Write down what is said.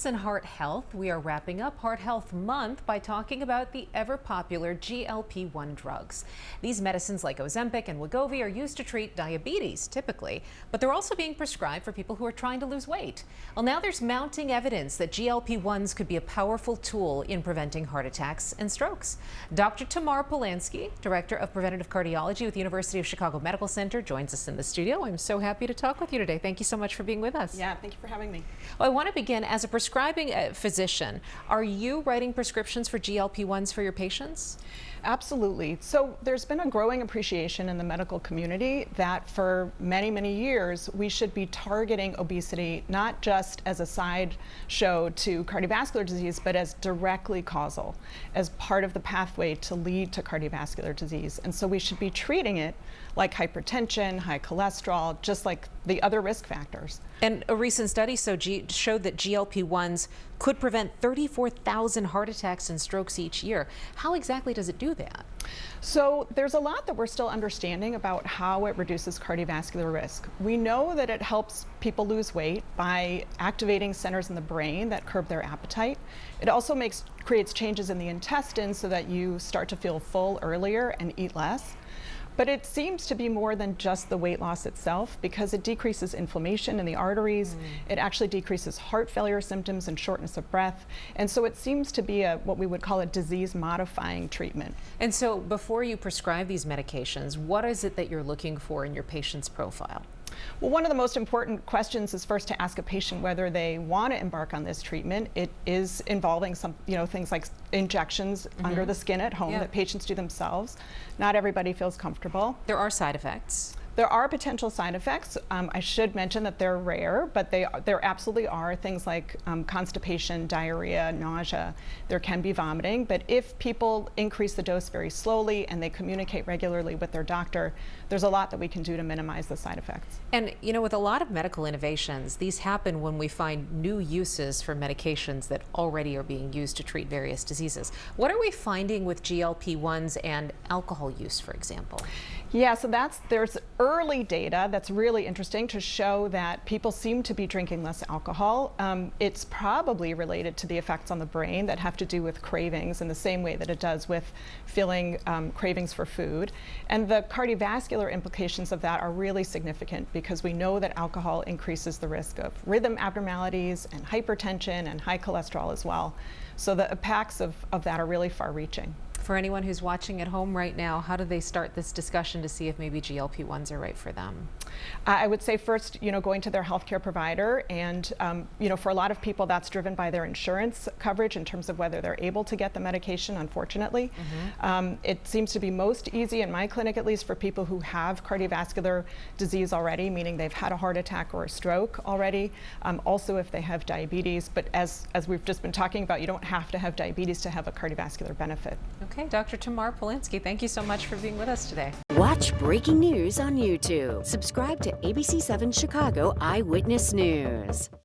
In heart health, we are wrapping up Heart Health Month by talking about the ever-popular GLP-1 drugs. These medicines like Ozempic and Wegovy are used to treat diabetes, typically, but they're also being prescribed for people who are trying to lose weight. Well, now there's mounting evidence that GLP-1s could be a powerful tool in preventing heart attacks and strokes. Dr. Tamar Polansky, Director of Preventative Cardiology with the University of Chicago Medical Center, joins us in the studio. I'm so happy to talk with you today. Thank you so much for being with us. Yeah, thank you for having me. Well, I want to begin as a prescribing physician. Are you writing prescriptions for GLP-1s for your patients? Absolutely. So there's been a growing appreciation in the medical community that for many, many years, we should be targeting obesity not just as a side show to cardiovascular disease, but as directly causal, as part of the pathway to lead to cardiovascular disease. And so we should be treating it like hypertension, high cholesterol, just like the other risk factors. And a recent study showed that GLP-1s could prevent 34,000 heart attacks and strokes each year. How exactly does it do that? So there's a lot that we're still understanding about how it reduces cardiovascular risk. We know that it helps people lose weight by activating centers in the brain that curb their appetite. It also creates changes in the intestines so that you start to feel full earlier and eat less. But it seems to be more than just the weight loss itself, because it decreases inflammation in the arteries. It actually decreases heart failure symptoms and shortness of breath. And so it seems to be what we would call a disease-modifying treatment. And so before you prescribe these medications, what is it that you're looking for in your patient's profile? Well, one of the most important questions is first to ask a patient whether they want to embark on this treatment. It is involving some, things like injections under the skin at home that patients do themselves. Not everybody feels comfortable. There are side effects. There are potential side effects. I should mention that they're rare, but there absolutely are things like constipation, diarrhea, nausea. There can be vomiting, but if people increase the dose very slowly and they communicate regularly with their doctor, there's a lot that we can do to minimize the side effects. And with a lot of medical innovations, these happen when we find new uses for medications that already are being used to treat various diseases. What are we finding with GLP-1s and alcohol use, for example? Yeah, so there's early data that's really interesting to show that people seem to be drinking less alcohol. It's probably related to the effects on the brain that have to do with cravings in the same way that it does with feeling cravings for food. And the cardiovascular implications of that are really significant because we know that alcohol increases the risk of rhythm abnormalities and hypertension and high cholesterol as well. So the impacts of that are really far-reaching. For anyone who's watching at home right now, how do they start this discussion to see if maybe GLP-1s are right for them? I would say first, going to their healthcare provider, and for a lot of people that's driven by their insurance coverage in terms of whether they're able to get the medication, unfortunately. It seems to be most easy in my clinic, at least, for people who have cardiovascular disease already, meaning they've had a heart attack or a stroke already. Also if they have diabetes, but as we've just been talking about, you don't have to have diabetes to have a cardiovascular benefit. Okay, Dr. Tamar Polansky, thank you so much for being with us today. Watch breaking news on YouTube. Subscribe to ABC7 Chicago Eyewitness News.